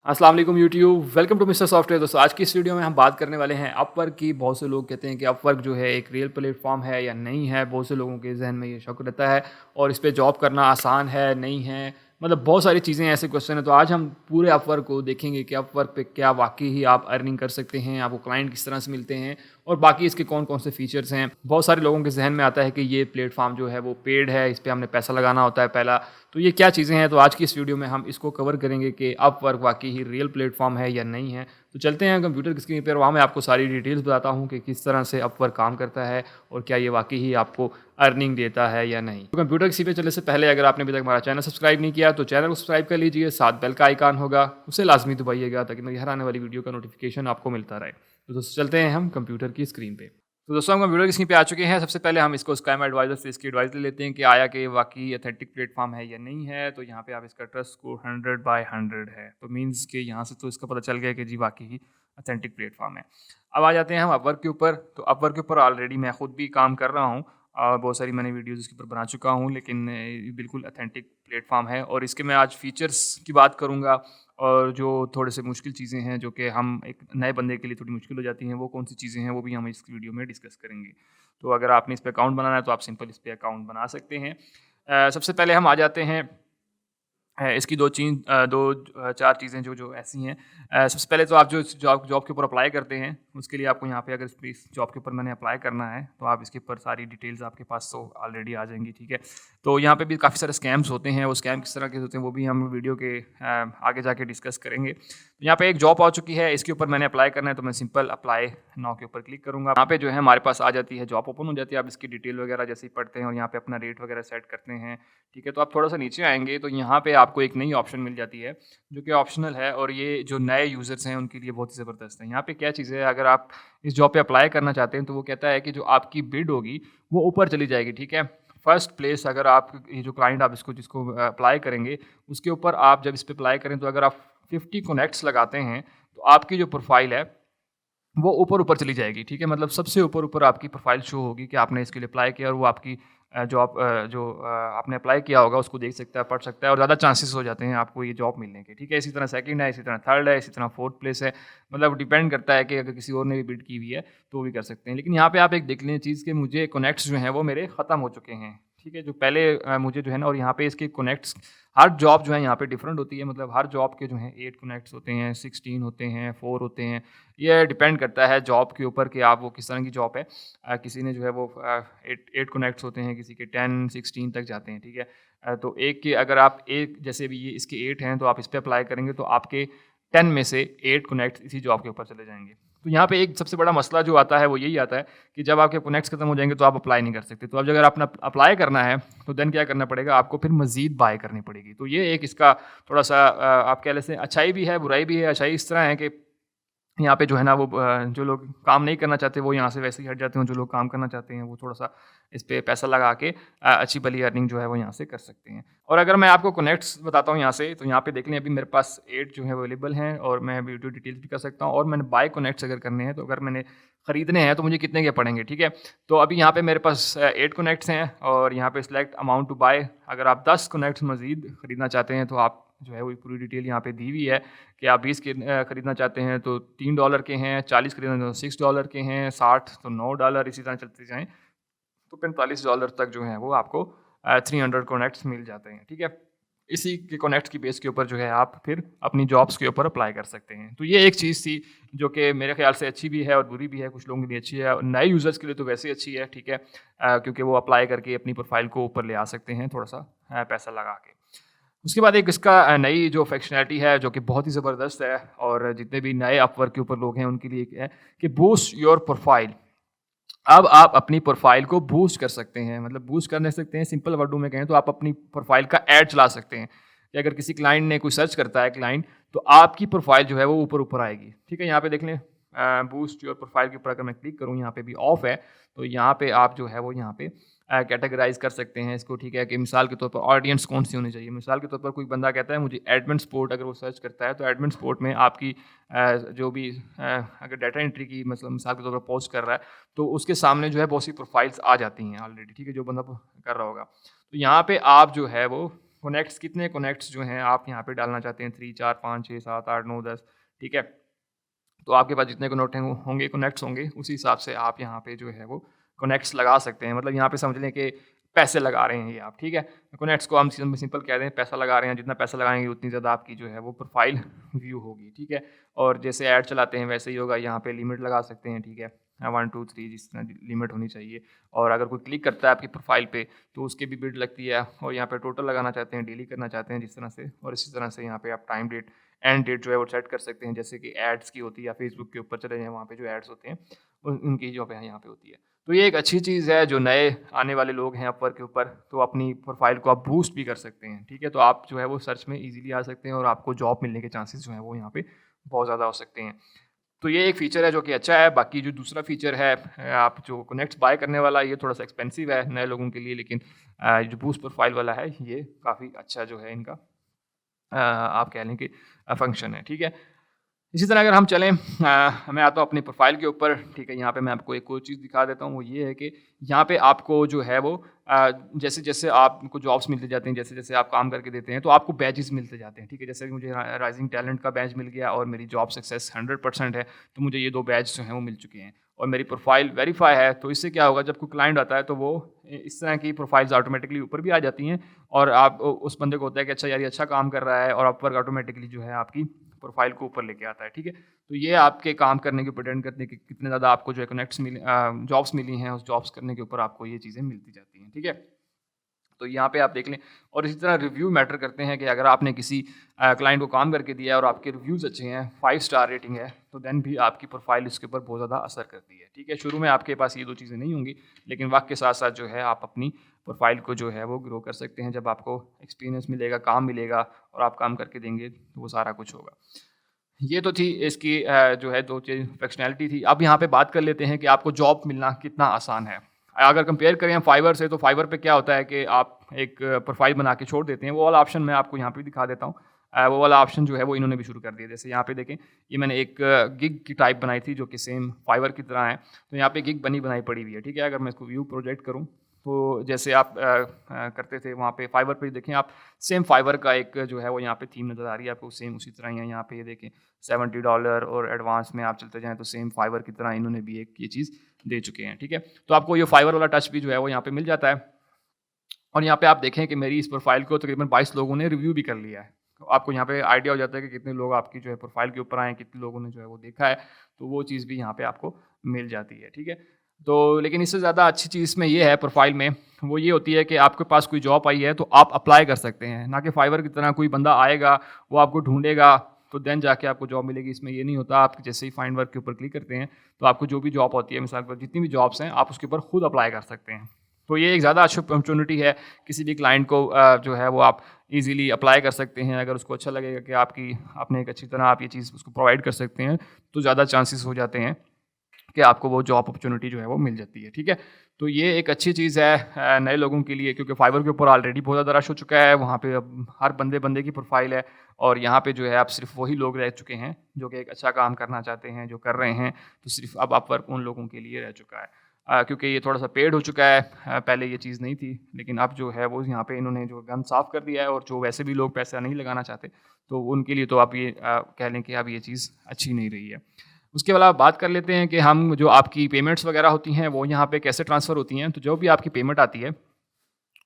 अस्सलाम वालेकुम YouTube, welcome to mister software. दोस्तों आज की इस वीडियो में हम बात करने वाले हैं अपवर्क की। बहुत से लोग कहते हैं कि अपवर्क जो है एक रियल प्लेटफॉर्म है या नहीं है। बहुत से लोगों के जहन में ये शक रहता है और इस पे जॉब करना आसान है नहीं है, मतलब बहुत सारी चीज़ें ऐसे क्वेश्चन है। तो आज हम पूरे अपवर्क को देखेंगे कि अपवर्क पे क्या वाकई ही आप अर्निंग कर सकते हैं, आपको क्लाइंट किस तरह से मिलते हैं और बाकी इसके कौन कौन से फीचर्स हैं। बहुत सारे लोगों के जहन में आता है कि ये प्लेटफॉर्म जो है वो पेड है, इस पर हमने पैसा लगाना होता है पहला। तो ये क्या चीज़ें हैं, तो आज की इस वीडियो में हम इसको कवर करेंगे कि अपवर्क वाकई ही रियल प्लेटफॉर्म है या नहीं है। तो चलते हैं कंप्यूटर की स्क्रीन पर, वहाँ मैं आपको सारी डिटेल्स बताता हूँ कि किस तरह से अपवर्क काम करता है और क्या ये वाकई ही आपको अर्निंग देता है या नहीं। तो कंप्यूटर किसी पे चलने से पहले अगर आपने अभी तक हमारा चैनल सब्सक्राइब नहीं किया तो चैनल को सब्सक्राइब कर लीजिए, साथ बेल का आइकन होगा उसे लाजमी दबाइएगा ताकि मेरी हर आने वाली वीडियो का नोटिफिकेशन आपको मिलता रहे। तो दोस्तों चलते हैं हम कंप्यूटर की स्क्रीन पे। तो दोस्तों हम कंप्यूटर की स्क्रीन पे आ चुके हैं। सबसे पहले हम इसको स्कैम एडवाइजर से इसकी एडवाइस ले लेते हैं कि आया कि वाकई अथेंटिक प्लेटफॉर्म है या नहीं है। तो यहाँ पे आप इसका ट्रस्ट स्कोर 100/100 है, तो मीन्स कि यहाँ से तो इसका पता चल गया कि जी वाकई ही अथेंटिक प्लेटफॉर्म है। अब आ जाते हैं हम अपवर्क के ऊपर। तो अपवर्क के ऊपर ऑलरेडी मैं खुद भी काम कर रहा हूँ और बहुत सारी मैंने वीडियोज़ इसके ऊपर बना चुका हूँ, लेकिन ये बिल्कुल अथेंटिक प्लेटफॉर्म है। और इसके मैं आज फीचर्स की बात करूँगा और जो थोड़े से मुश्किल चीज़ें हैं जो कि हम एक नए बंदे के लिए थोड़ी मुश्किल हो जाती हैं, वो कौन सी चीज़ें हैं वो भी हम इस वीडियो में डिस्कस करेंगे। तो अगर आपने इस पे अकाउंट बनाना है तो आप सिंपल इस पे अकाउंट बना सकते हैं। सबसे पहले हम आ जाते हैं इसकी 4 चीज़ें जो ऐसी हैं। सबसे पहले तो आप जो इस जॉब जॉब के ऊपर अप्लाई करते हैं, उसके लिए आपको यहाँ पे अगर इस जॉब के ऊपर मैंने अप्लाई करना है, तो आप इसके ऊपर सारी डिटेल्स आपके पास तो ऑलरेडी आ जाएँगी, ठीक है। तो यहाँ पे भी काफ़ी सारे स्कैम्स होते हैं, वो स्कैम किस तरह के होते हैं वो भी हम वीडियो के आगे जाके डिस्कस करेंगे। तो यहाँ पे एक जॉब आ चुकी है, इसके ऊपर मैंने अप्लाई करना है, तो मैं सिंपल अप्लाई नाउ के ऊपर क्लिक करूँगा। यहाँ पे जो है हमारे पास आ जाती है, जॉब ओपन हो जाती है। आप इसकी डिटेल वगैरह जैसे ही पढ़ते हैं और यहाँ पे अपना रेट वगैरह सेट करते हैं, ठीक है। तो आप थोड़ा-सा नीचे आएँगे तो यहाँ पे आपको एक नई ऑप्शन मिल जाती है, जो कि ऑप्शनल है और ये जो नए यूज़र्स हैं उनके लिए बहुत ही ज़बरदस्त है। यहाँ पे क्या चीज़ है, अगर आप इस जॉब पे अप्लाई करना चाहते हैं तो वो कहता है कि जो आपकी बिड होगी वो ऊपर चली जाएगी, ठीक है। फर्स्ट प्लेस अगर आप ये जो क्लाइंट आप जिसको अप्लाई करेंगे, उसके ऊपर आप जब इस पे अप्लाई करें तो अगर आप 50 कनेक्ट्स लगाते हैं, तो आपकी जो प्रोफ़ाइल है वो ऊपर-ऊपर चली जाएगी, ठीक है? मतलब सबसे ऊपर-ऊपर आपकी प्रोफ़ाइल शो होगी कि आपने इसके लिए अप्लाई किया और वो आपकी आपने अप्लाई किया होगा उसको देख सकता है, पढ़ सकता है और ज़्यादा चांसेस हो जाते हैं आपको ये जॉब मिलने के, ठीक है? इसी तरह सेकंड है, इसी तरह थर्ड है, इसी तरह फोर्थ प्लेस है। मतलब डिपेंड करता है कि अगर किसी और ने भी बिड की हुई है, तो वो भी कर सकते हैं। लेकिन यहाँ पे आप एक देख लें चीज़ कि मुझे कनेक्ट्स जो हैं वो मेरे ख़त्म हो चुके हैं, ठीक है? जो पहले मुझे जो है ना, और यहाँ पे इसके कनेक्ट्स हर जॉब जो है यहाँ पे डिफरेंट होती है। मतलब हर जॉब के जो हैं 8 कनेक्ट्स होते हैं, 16 होते हैं, 4 होते हैं। ये डिपेंड करता है जॉब के ऊपर कि आप वो किस तरह की जॉब है। किसी ने जो है वो 8 कनेक्ट्स होते हैं, किसी के 10, 16 तक जाते हैं, ठीक है। तो एक के अगर आप एक जैसे भी ये इसके 8 हैं, तो आप इस पे अप्लाई करेंगे तो आपके 10 में से 8 कनेक्ट्स इसी जॉब के ऊपर चले जाएँगे। तो यहाँ पे एक सबसे बड़ा मसला जो आता है वो यही आता है कि जब आपके कनेक्ट्स खत्म हो जाएँगे तो आप अप्लाई नहीं कर सकते। तो अब अगर आपने अप्लाई करना है तो देन क्या करना पड़ेगा, आपको फिर मज़ीद बाय करनी पड़ेगी। तो ये एक इसका थोड़ा-सा आप कह लें अच्छाई भी है, बुराई भी है। अच्छाई इस तरह है कि यहाँ पे जो है ना वो जो लोग काम नहीं करना चाहते वो यहाँ से वैसे ही हट जाते हैं, जो लोग काम करना चाहते हैं वो थोड़ा-सा इस पे पैसा लगा के अच्छी भली अर्निंग जो है वो यहाँ से कर सकते हैं। और अगर मैं आपको कनेक्ट्स बताता हूँ यहाँ से, तो यहाँ पे देख लें अभी मेरे पास 8 जो है अवेलेबल हैं और मैं वीडियो डिटेल्स भी कर सकता हूँ। और मैंने बाय कनेक्ट्स अगर करने हैं, तो अगर मैंने खरीदने हैं तो मुझे कितने के पड़ेंगे, ठीक है। तो अभी यहाँ पे मेरे पास 8 कनेक्ट्स हैं और यहाँ पे सिलेक्ट अमाउंट टू बाय। अगर आप 10 कनेक्ट्स मज़ीद खरीदना चाहते हैं तो आप जो है वो पूरी डिटेल यहाँ पे दी हुई है कि आप 20 के खरीदना चाहते हैं तो $3 के हैं, 40 खरीदना चाहते हैं तो $6 के हैं, 60 तो $9, इसी तरह चलते जाएँ तो $45 तक जो है वो आपको 300 कनेक्ट्स मिल जाते हैं, ठीक है। इसी के कनेक्ट्स की बेस के ऊपर जो है आप फिर अपनी जॉब्स के ऊपर अप्लाई कर सकते हैं। तो ये एक चीज़ थी जो कि मेरे ख़्याल से अच्छी भी है और बुरी भी है, कुछ लोगों के लिए अच्छी है और नए यूज़र्स के लिए तो वैसे ही अच्छी है, ठीक है। क्योंकि वो अप्लाई करके अपनी प्रोफ़ाइल को ऊपर ले आ सकते हैं थोड़ा-सा पैसा लगा के। उसके बाद एक इसका नई जो फंक्शनैलिटी है जो कि बहुत ही ज़बरदस्त है और जितने भी नए अपवर्क के ऊपर लोग हैं उनके लिए है कि बूस्ट योर प्रोफाइल। अब आप अपनी प्रोफाइल को बूस्ट कर सकते हैं, मतलब बूस्ट कर नहीं सकते हैं, सिंपल वर्डों में कहें तो आप अपनी प्रोफाइल का ऐड चला सकते हैं कि अगर किसी क्लाइंट ने कोई सर्च करता है क्लाइंट, तो आपकी प्रोफाइल जो है वो ऊपर आएगी, ठीक है। यहाँ पे देख लें बूस्ट योर प्रोफाइल के ऊपर अगर मैं क्लिक करूँ, यहाँ पे भी ऑफ है, तो यहाँ पे आप जो है वो यहाँ पे कैटेगराइज़ कर सकते हैं इसको, ठीक है। कि मिसाल के तौर पर ऑडियंस कौन-सी होनी चाहिए। मिसाल के तौर पर कोई बंदा कहता है मुझे एडमिन सपोर्ट, अगर वो सर्च करता है तो एडमिन सपोर्ट में आपकी जो भी अगर डाटा एंट्री की मतलब मिसाल के तौर पर पोस्ट कर रहा है, तो उसके सामने जो है बहुत सी प्रोफाइल्स आ जाती हैं ऑलरेडी, ठीक है, जो बंदा कर रहा होगा। तो यहाँ पे आप जो है वो कनेक्ट्स, कितने कनेक्ट्स जो हैं आप यहाँ पे डालना चाहते हैं, 3, 4, 5, 6, 7, 8, 9, 10, ठीक है? तो आपके पास जितने होंगे कनेक्ट्स होंगे, उसी हिसाब से आप यहाँ पे जो है वो कनेक्ट्स लगा सकते हैं। मतलब यहाँ पे समझ लें कि पैसे लगा रहे हैं ये आप, ठीक है? कनेक्ट्स को हम सिंपल कह दें, पैसा लगा रहे हैं, जितना पैसा लगाएँगे उतनी ज़्यादा आपकी जो है वो प्रोफ़ाइल व्यू होगी, ठीक है? और जैसे ऐड चलाते हैं वैसे ही होगा, यहाँ पे लिमिट लगा सकते हैं, ठीक है? 1, 2, 3 जिस तरह लिमिट होनी चाहिए। और अगर कोई क्लिक करता है आपकी प्रोफ़ाइल पे, तो उसकी भी बिड लगती है। और यहाँ पे टोटल लगाना चाहते हैं, डेली करना चाहते हैं जिस तरह से, और इसी तरह से यहाँ पे आप टाइम डेट, एंड डेट जो है वो सेट कर सकते हैं, जैसे कि एड्स की होती है, या फेसबुक के ऊपर चले जाएँ, वहाँ पे जो एड्स होते हैं उनकी जो है यहाँ पे होती है। तो ये एक अच्छी चीज़ है, जो नए आने वाले लोग हैं अपवर्क के ऊपर, तो अपनी प्रोफाइल को आप बूस्ट भी कर सकते हैं, ठीक है? तो आप जो है वो सर्च में ईज़िली आ सकते हैं, और आपको जॉब मिलने के चांसेस जो हैं वो यहाँ पे बहुत ज़्यादा हो सकते हैं। तो ये एक फ़ीचर है जो कि अच्छा है। बाकी जो दूसरा फ़ीचर है, आप जो कनेक्ट्स बाय करने वाला, ये थोड़ा-सा एक्सपेंसिव है नए लोगों के लिए, लेकिन जो बूस्ट प्रोफाइल वाला है, ये काफ़ी अच्छा जो है इनका आप कह लें कि फ़ंक्शन है, ठीक है? इसी तरह अगर हम चलें, मैं आता हूँ अपनी प्रोफ़ाइल के ऊपर, ठीक है? यहाँ पे मैं आपको एक और चीज़ दिखा देता हूँ, वो ये है कि यहाँ पे आपको जो है वो जैसे-जैसे आपको जॉब्स मिलते जाते हैं, जैसे-जैसे आप काम करके देते हैं, तो आपको बैजेस मिलते जाते हैं, ठीक है? जैसे कि मुझे राइज़िंग टैलेंट का बैज मिल गया, और मेरी जॉब सक्सेस 100% है, तो मुझे ये 2 बैज जो हैं वो मिल चुके हैं, और मेरी प्रोफ़ाइल वेरीफ़ाई है। तो इससे क्या होगा, जब कोई क्लाइंट आता है, तो वो इस तरह की प्रोफ़ाइल्स ऑटोमेटिकली ऊपर भी आ जाती हैं, और आप उस बंदे को होता है कि अच्छा यार, ये अच्छा काम कर रहा है, और अपवर्क ऑटोमेटिकली जो है आपकी प्रोफ़ाइल को ऊपर लेके आता है, ठीक है? तो ये आपके काम करने के ऊपर डिपेंड करते हैं कि कितने ज़्यादा आपको जो है कनेक्ट्स जॉब्स मिली हैं, उस जॉब्स करने के ऊपर आपको ये चीज़ें मिलती जाती हैं, ठीक है? तो यहाँ पे आप देख लें। और इसी तरह रिव्यू मैटर करते हैं, कि अगर आपने किसी क्लाइंट को काम करके दिया है, और आपके रिव्यूज़ अच्छे हैं, 5 स्टार रेटिंग है, तो देन भी आपकी प्रोफ़ाइल इसके ऊपर बहुत ज़्यादा असर करती है, ठीक है? शुरू में आपके पास ये 2 चीज़ें नहीं होंगी, लेकिन वक़्त के साथ-साथ जो है आप अपनी प्रोफ़ाइल को जो है वो ग्रो कर सकते हैं। जब आपको एक्सपीरियंस मिलेगा, काम मिलेगा, और आप काम करके देंगे, तो वो सारा कुछ होगा। ये तो थी इसकी जो है 2 चीज़ फंक्शनैलिटी थी। अब यहाँ पे बात कर लेते हैं कि आपको जॉब मिलना कितना आसान है। अगर कंपेयर करें हम फाइवर से, तो फाइवर पे क्या होता है कि आप एक प्रोफ़ाइल बना के छोड़ देते हैं। वो वाला ऑप्शन मैं आपको यहाँ पे दिखा देता हूँ। वो वाला ऑप्शन जो है वो इन्होंने भी शुरू कर दिया। जैसे यहाँ पे देखें, ये मैंने एक गिग की टाइप बनाई थी, जो कि सेम फाइवर की तरह है। तो यहाँ पे गिग बनी बनाई पड़ी हुई है, ठीक है? अगर मैं इसको व्यू प्रोजेक्ट करूँ, तो जैसे आप करते थे वहाँ पे फाइवर पे, देखें आप, सेम फाइवर का एक जो है वो यहाँ पे थीम नज़र आ रही है आपको, सेम उसी तरह ही है। यहाँ पे ये देखें, $70, और एडवांस में आप चलते जाएँ तो सेम फाइवर की तरह इन्होंने भी एक ये चीज़ दे चुके हैं, ठीक है? तो आपको ये फाइवर वाला टच भी जो है वो यहाँ पे मिल जाता है। और यहाँ पे आप देखें कि मेरी इस प्रोफ़ाइल को तकरीबन 22 लोगों ने रिव्यू भी कर लिया है। तो आपको यहाँ पे आइडिया हो जाता है कि कितने लोग आपकी जो है प्रोफ़ाइल के ऊपर आए हैं, कितने लोगों ने जो है वो देखा है, तो वो चीज़ भी यहाँ पे आपको मिल जाती है, ठीक है? तो लेकिन इससे ज़्यादा अच्छी चीज़ इसमें ये है प्रोफ़ाइल में, वो ये होती है कि आपके पास कोई जॉब आई है, तो आप अप्लाई कर सकते हैं। ना कि फाइवर की तरह कोई बंदा आएगा, वो आपको ढूँढेगा, तो देन जाके आपको जॉब मिलेगी। इसमें ये नहीं होता, आप जैसे ही फाइंड वर्क के ऊपर क्लिक करते हैं, तो आपको जो भी जॉब होती है, मिसाल पर जितनी भी जॉब्स हैं, आप उसके ऊपर खुद अप्लाई कर सकते हैं। तो ये एक ज़्यादा अच्छी अपॉर्चुनिटी है, किसी भी क्लाइंट को जो है वो आप ईज़िली अप्लाई कर सकते हैं। अगर उसको अच्छा लगेगा कि आपने एक अच्छी तरह आप ये चीज़ उसको प्रोवाइड कर सकते हैं, तो ज़्यादा चांसेस हो जाते हैं कि आपको वो जॉब अपॉर्चुनिटी जो है वो मिल जाती है, ठीक है? तो ये एक अच्छी चीज़ है नए लोगों के लिए, क्योंकि फाइवर के ऊपर ऑलरेडी बहुत ज़्यादा रश हो चुका है। वहाँ पे अब हर बंदे-बंदे की प्रोफ़ाइल है, और यहाँ पे जो है अब सिर्फ़ वही लोग रह चुके हैं, जो कि एक अच्छा काम करना चाहते हैं, जो कर रहे हैं। तो सिर्फ़ अब अपवर्क उन लोगों के लिए रह चुका है। क्योंकि ये थोड़ा-सा पेड हो चुका है, पहले ये चीज़ नहीं थी, लेकिन अब जो है वो यहाँ पे इन्होंने जो गन साफ़ कर दिया है, और जो वैसे भी लोग पैसा नहीं लगाना चाहते, तो उनके लिए तो अब ये कह लें कि अब ये चीज़ अच्छी नहीं रही है। उसके अलावा बात कर लेते हैं कि हम जो आपकी पेमेंट्स वगैरह होती हैं, वो यहाँ पे कैसे ट्रांसफ़र होती हैं। तो जो भी आपकी पेमेंट आती है,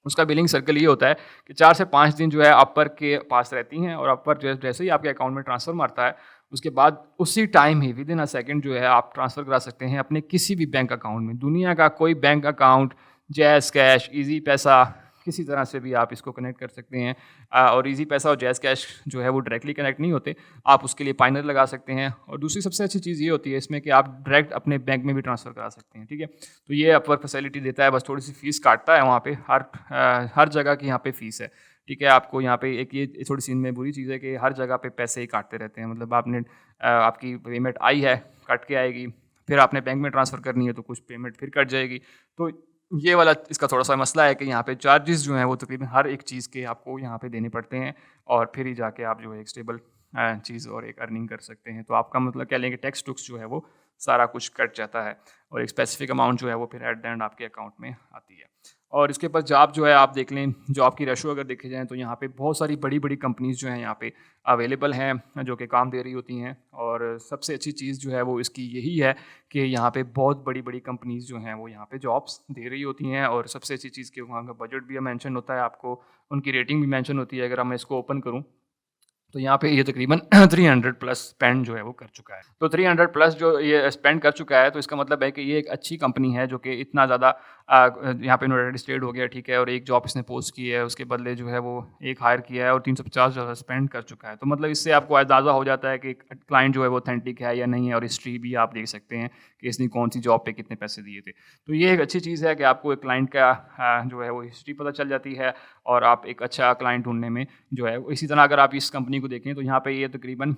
उसका बिलिंग सर्कल ये होता है कि 4 से 5 दिन जो है अपवर्क के पास रहती हैं, और अपवर्क जैसे ही आपके अकाउंट में ट्रांसफ़र मारता है, उसके बाद उसी time he within a second जो है आप ट्रांसफ़र करा सकते हैं अपने किसी भी बैंक अकाउंट में। दुनिया का कोई bank account, jazz cash, easy पैसा, किसी तरह से भी आप इसको कनेक्ट कर सकते हैं। और ईज़ी पैसा और जैज़ कैश जो है वो डायरेक्टली कनेक्ट नहीं होते, आप उसके लिए पाइनर लगा सकते हैं। और दूसरी सबसे अच्छी चीज़ ये होती है इसमें कि आप डायरेक्ट अपने बैंक में भी ट्रांसफ़र करा सकते हैं, ठीक है? तो ये अपवर्क फैसिलिटी देता है, बस थोड़ी-सी फ़ीस काटता है वहाँ पे, हर जगह की यहाँ पे फ़ीस है, ठीक है? आपको यहाँ पे एक ये थोड़ी-सी इनमें बुरी चीज़ है कि हर जगह पे पैसे ही काटते रहते हैं। मतलब आपकी पेमेंट आई है, कट के आएगी, फिर आपने बैंक में ट्रांसफ़र करनी है, तो कुछ पेमेंट फिर कट जाएगी। तो ये वाला इसका थोड़ा-सा मसला है कि यहाँ पे चार्जेस जो हैं वो तकरीबन हर एक चीज़ के आपको यहाँ पे देने पड़ते हैं, और फिर ही जाके आप जो है एक स्टेबल चीज़ और एक अर्निंग कर सकते हैं। तो आपका मतलब कह लें कि टैक्स-टुक्स जो है वो सारा कुछ कट जाता है, और एक स्पेसिफिक अमाउंट जो है वो फिर एट द एंड आपके अकाउंट में आती है। और इसके ऊपर जॉब जो है आप देख लें, जॉब की रेशो अगर देखे जाएँ तो यहाँ पे बहुत सारी बड़ी-बड़ी कंपनीज़ जो हैं यहाँ पे अवेलेबल हैं, जो कि काम दे रही होती हैं। और सबसे अच्छी चीज़ जो है वो इसकी यही है कि यहाँ पे बहुत बड़ी-बड़ी कंपनीज़ जो हैं वो यहाँ पे जॉब्स दे रही होती हैं। और सबसे अच्छी चीज़ कि वहाँ का बजट भी मेंशन होता है आपको, उनकी रेटिंग भी मेंशन होती है। अगर मैं इसको ओपन करूँ तो यहाँ पे ये तकरीबन 300 प्लस स्पेंड जो है वो कर चुका है। तो 300 प्लस जो ये स्पेंड कर चुका है, तो इसका मतलब है कि ये एक अच्छी कंपनी है जो कि इतना ज़्यादा यहाँ पे यूनाइटेड स्टेट हो गया, ठीक है, और एक जॉब इसने पोस्ट की है, उसके बदले जो है वो एक हायर किया है और 350 जो है स्पेंड कर चुका है। तो मतलब इससे आपको अंदाज़ा हो जाता है कि क्लाइंट जो है वो ऑथेंटिक है या नहीं है, और हिस्ट्री भी आप देख सकते हैं कि इसने कौन सी जॉब पे कितने पैसे दिए थे। तो ये एक अच्छी चीज़ है कि आपको एक क्लाइंट का जो है वो हिस्ट्री पता चल जाती है, और आप एक अच्छा क्लाइंट ढूँढने में जो है। इसी तरह अगर आप इस कंपनी को देखें तो यहाँ पे ये तकरीबन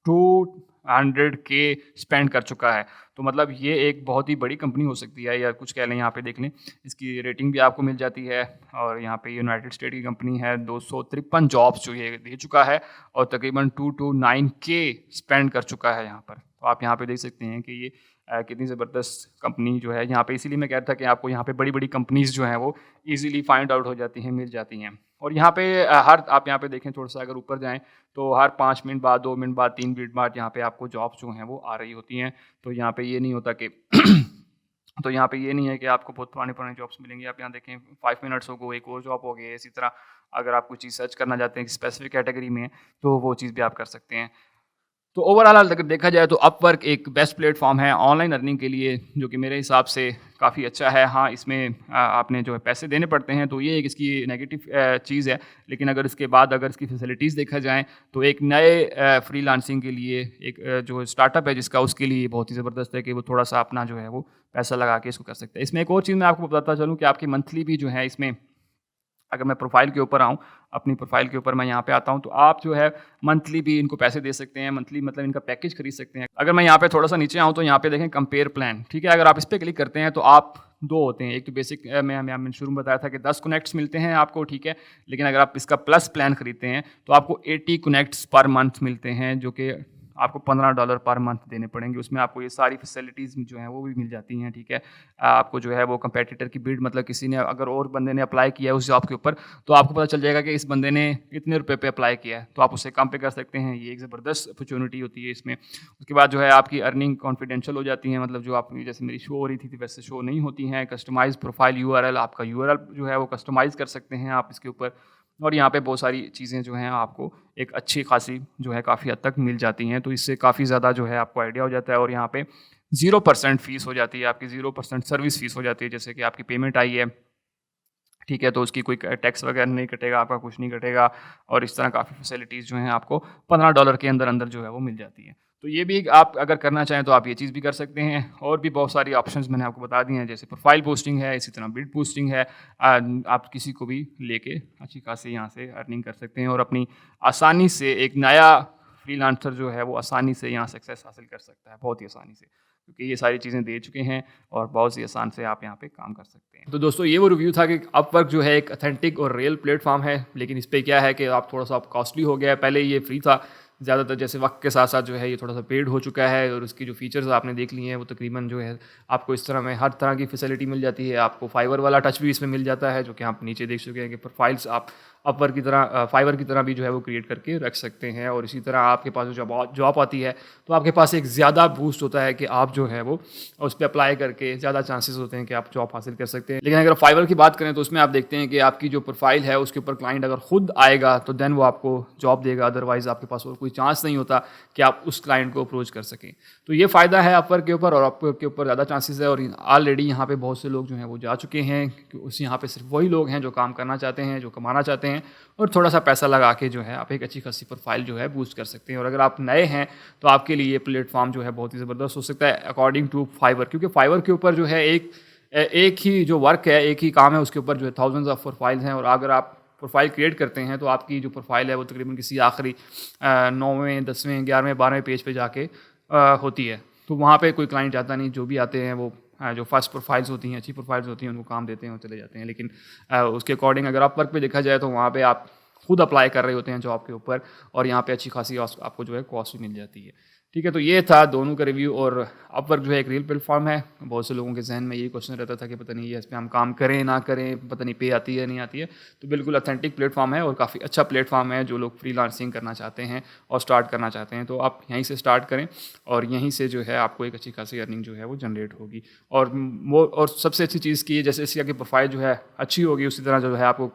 200K स्पेंड कर चुका है। तो मतलब ये एक बहुत ही बड़ी कंपनी हो सकती है, या कुछ कह लें, यहाँ पे देख लें, इसकी रेटिंग भी आपको मिल जाती है। और यहाँ पे यूनाइटेड स्टेट की कंपनी है, 253 जॉब्स जो ये दे चुका है, और तकरीबन 229K स्पेंड कर चुका है यहाँ पर। तो आप यहाँ पे देख सकते हैं कि ये कितनी ज़बरदस्त कंपनी जो है यहाँ पे। इसीलिए मैं कह रहा था कि आपको यहाँ पे बड़ी-बड़ी कंपनीज़ जो हैं वो ईज़िली फाइंड आउट हो जाती हैं, मिल जाती हैं। और यहाँ पे हर आप यहाँ पे देखें, थोड़ा-सा अगर ऊपर जाएँ तो हर 5 मिनट बाद, 2 मिनट बाद, 3 मिनट बाद यहाँ पे आपको जॉब्स जो हैं वो आ रही होती हैं। तो यहाँ पे ये नहीं होता कि तो यहाँ पे ये नहीं है कि आपको बहुत पुरानी-पुरानी जॉब्स मिलेंगी। आप यहाँ देखें 5 मिनट्स हो गए, एक और जॉब हो गई। इसी तरह अगर आप कोई चीज़ सर्च करना चाहते हैं स्पेसिफिक कैटेगरी में, तो वो चीज़ भी आप कर सकते हैं। तो ओवरऑल अगर देखा जाए तो अपवर्क एक बेस्ट प्लेटफ़ॉर्म है ऑनलाइन अर्निंग के लिए, जो कि मेरे हिसाब से काफ़ी अच्छा है। हाँ, इसमें आपने जो है पैसे देने पड़ते हैं, तो ये एक इसकी नेगेटिव चीज़ है। लेकिन अगर इसके बाद अगर इसकी फैसिलिटीज़ देखा जाए तो एक नए फ्रीलांसिंग के लिए एक जो स्टार्टअप है जिसका, उसके लिए बहुत ही ज़बरदस्त है कि वो थोड़ा-सा अपना जो है वो पैसा लगा के इसको कर सकते हैं। इसमें एक और चीज़ मैं आपको बताता चलूँ कि आपकी मंथली भी जो है इसमें, अगर मैं प्रोफ़ाइल के ऊपर आऊँ, अपनी प्रोफ़ाइल के ऊपर मैं यहाँ पे आता हूँ, तो आप जो है मंथली भी इनको पैसे दे सकते हैं। मंथली मतलब इनका पैकेज खरीद सकते हैं। अगर मैं यहाँ पे थोड़ा-सा नीचे आऊँ तो यहाँ पे देखें कंपेयर प्लान, ठीक है? अगर आप इस पे क्लिक करते हैं तो आप 2 होते हैं। एक तो बेसिक मैंने शुरू में बताया था कि 10 कनेक्ट्स मिलते हैं आपको, ठीक है? लेकिन अगर आप इसका प्लस प्लान खरीदते हैं तो आपको 80 कनेक्ट्स पर मंथ मिलते हैं, जो कि आपको $15 पर मंथ देने पड़ेंगे। उसमें आपको ये सारी फैसिलिटीज़ जो हैं वो भी मिल जाती हैं, ठीक है? आपको जो है वो कंपेटिटर की बिड, मतलब किसी ने अगर और बंदे ने अप्लाई किया है उस जॉब के ऊपर, तो आपको पता चल जाएगा कि इस बंदे ने इतने रुपए पे अप्लाई किया है, तो आप उससे कम पे कर सकते हैं। ये एक ज़बरदस्त अपॉर्चुनिटी होती है इसमें। उसके बाद जो है आपकी अर्निंग कॉन्फिडेंशियल हो जाती है, मतलब जो आप, जैसे मेरी शो हो रही थी वैसे शो नहीं होती हैं। कस्टमाइज़ प्रोफाइल यूआरएल, आपका यूआरएल जो है वो कस्टमाइज़ कर सकते हैं आप इसके ऊपर। और यहाँ पे बहुत सारी चीज़ें जो हैं आपको एक अच्छी खासी जो है काफ़ी हद तक मिल जाती हैं। तो इससे काफ़ी ज़्यादा जो है आपको आइडिया हो जाता है। और यहाँ पे 0% फ़ीस हो जाती है आपकी, 0% सर्विस फ़ीस हो जाती है। जैसे कि आपकी पेमेंट आई है, ठीक है, तो उसकी कोई टैक्स वगैरह नहीं कटेगा, आपका कुछ नहीं कटेगा। और इस तरह काफ़ी फैसिलिटीज़ जो हैं आपको $15 के अंदर-अंदर जो है वो मिल जाती हैं। तो ये भी आप अगर करना चाहें तो आप ये चीज़ भी कर सकते हैं। और भी बहुत सारी ऑप्शंस मैंने आपको बता दिए हैं, जैसे प्रोफाइल बूस्टिंग है, इसी तरह बिड बूस्टिंग है। आप किसी को भी लेके अच्छी खासी यहाँ से अर्निंग कर सकते हैं, और अपनी आसानी से एक नया फ्रीलांसर जो है वो आसानी से यहाँ सक्सेस हासिल कर सकता है, बहुत ही आसानी से, क्योंकि ये सारी चीज़ें दे चुके हैं और बहुत ही आसान से आप यहाँ पे काम कर सकते हैं। तो दोस्तों, ये वो रिव्यू था कि अपवर्क जो है एक ऑथेंटिक और रियल प्लेटफॉर्म है, लेकिन इस पे क्या है कि आप थोड़ा-सा कॉस्टली हो गया है। पहले ये फ्री था, ज़्यादातर जैसे वक्त के साथ साथ जो है ये थोड़ा-सा पेड हो चुका है, और उसकी जो फीचर्स आपने देख लिए हैं वो तकरीबन जो है आपको इस तरह में हर तरह की फैसिलिटी मिल जाती है। आपको फाइवर वाला टच भी इसमें मिल जाता है, जो कि आप नीचे देख चुके हैं कि प्रोफाइल्स आप अपवर्क की तरह, फाइवर की तरह भी जो है वो क्रिएट करके रख सकते हैं। और इसी तरह आपके पास जो जॉब आती है तो आपके पास एक ज़्यादा बूस्ट होता है कि आप जो है वो उस पर अप्लाई करके ज़्यादा चांसेस होते हैं कि आप जॉब हासिल कर सकते हैं। लेकिन अगर फाइवर की बात करें तो उसमें आप देखते हैं कि आपकी जो प्रोफाइल है उसके ऊपर क्लाइंट अगर खुद आएगा तो देन वो आपको जॉब देगा, अदरवाइज़ आपके पास और कोई चांस नहीं होता कि आप उस क्लाइंट को अप्रोच कर सकें। तो ये फ़ायदा है अपवर्क के ऊपर, और अपवर्क के ऊपर ज़्यादा चांसेस है। और ऑलरेडी यहाँ पे बहुत से लोग जो हैं वो जा चुके हैं, कि उस यहाँ पे सिर्फ वही लोग हैं जो काम करना चाहते हैं, जो कमाना चाहते हैं, और थोड़ा सा पैसा लगा के जो है आप एक अच्छी खासी प्रोफाइल जो है बूस्ट कर सकते हैं। और अगर आप नए हैं तो आपके लिए ये प्लेटफॉर्म जो है बहुत ही ज़बरदस्त हो सकता है अकॉर्डिंग टू फाइवर, क्योंकि फाइवर के ऊपर जो है एक ही जो वर्क है, एक ही काम है, उसके ऊपर जो है थाउजेंड्स ऑफ प्रोफाइल्स हैं। और अगर आप प्रोफाइल क्रिएट करते हैं तो आपकी जो प्रोफाइल है वो तकरीबन किसी आखिरी 9वें 10वें 11वें 12वें पेज पे जाके होती है। तो वहाँ पे कोई क्लाइंट जाता नहीं, जो भी आते हैं वो जो फर्स्ट प्रोफाइल्स होती हैं, अच्छी प्रोफाइल्स होती हैं, उनको काम देते हैं और चले जाते हैं। लेकिन उसके अकॉर्डिंग अगर आप वर्क पे देखा जाए तो वहाँ पे आप खुद अप्लाई कर रहे होते हैं जॉब के ऊपर, और यहाँ पे अच्छी खासी आपको जो है कॉस्ट भी मिल जाती है। ठीक है, तो ये था दोनों का रिव्यू। और अपवर्क जो है एक रियल प्लेटफॉर्म है। बहुत से लोगों के जहन में यही क्वेश्चन रहता था कि पता नहीं ये इस पर हम काम करें ना करें, पता नहीं पे आती है नहीं आती है। तो बिल्कुल ऑथेंटिक प्लेटफॉर्म है और काफ़ी अच्छा प्लेटफॉर्म है। जो लोग फ्रीलांसिंग करना चाहते हैं और स्टार्ट करना चाहते हैं तो आप यहीं से स्टार्ट करें, और यहीं से जो है आपको एक अच्छी खासी अर्निंग जो है वो जनरेट होगी। और सबसे अच्छी चीज़ की जैसे इसकी आपकी प्रोफाइल जो है अच्छी होगी, उसी तरह जो है आपको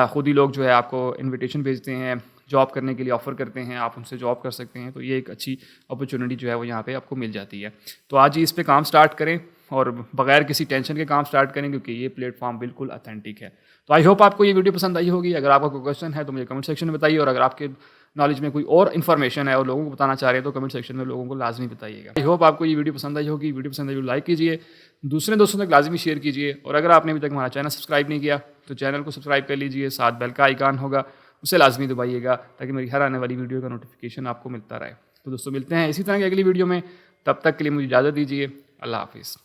खुद ही लोग जो है आपको इनविटेशन भेजते हैं, जॉब करने के लिए ऑफ़र करते हैं, आप उनसे जॉब कर सकते हैं। तो ये एक अच्छी अपॉर्चुनिटी जो है वो यहाँ पे आपको मिल जाती है। तो आज ही इस पे काम स्टार्ट करें और बगैर किसी टेंशन के काम स्टार्ट करें, क्योंकि ये प्लेटफॉर्म बिल्कुल ऑथेंटिक है। तो आई होप आपको ये वीडियो पसंद आई होगी। अगर आपका कोई क्वेश्चन है तो मुझे कमेंट सेक्शन में बताइए, और अगर आपके नॉलेज में कोई और इन्फॉर्मेशन है और लोगों को बताना चाह रहे हैं तो कमेंट सेक्शन में लोगों को लाजमी बताइएगा। आई होप आपको ये वीडियो पसंद आई होगी। वीडियो पसंद आई तो लाइक कीजिए, दूसरे दोस्तों तक लाजमी शेयर कीजिए, और अगर आपने अभी तक हमारा चैनल सब्सक्राइब नहीं किया तो चैनल को सब्सक्राइब कर लीजिए, साथ बेल का आइकन होगा उसे लाजमी दबाइएगा, ताकि मेरी हर आने वाली वीडियो का नोटिफिकेशन आपको मिलता रहे। तो दोस्तों मिलते हैं इसी तरह की अगली वीडियो में, तब तक के लिए मुझे इजाज़त दीजिए। अल्लाह हाफिज़।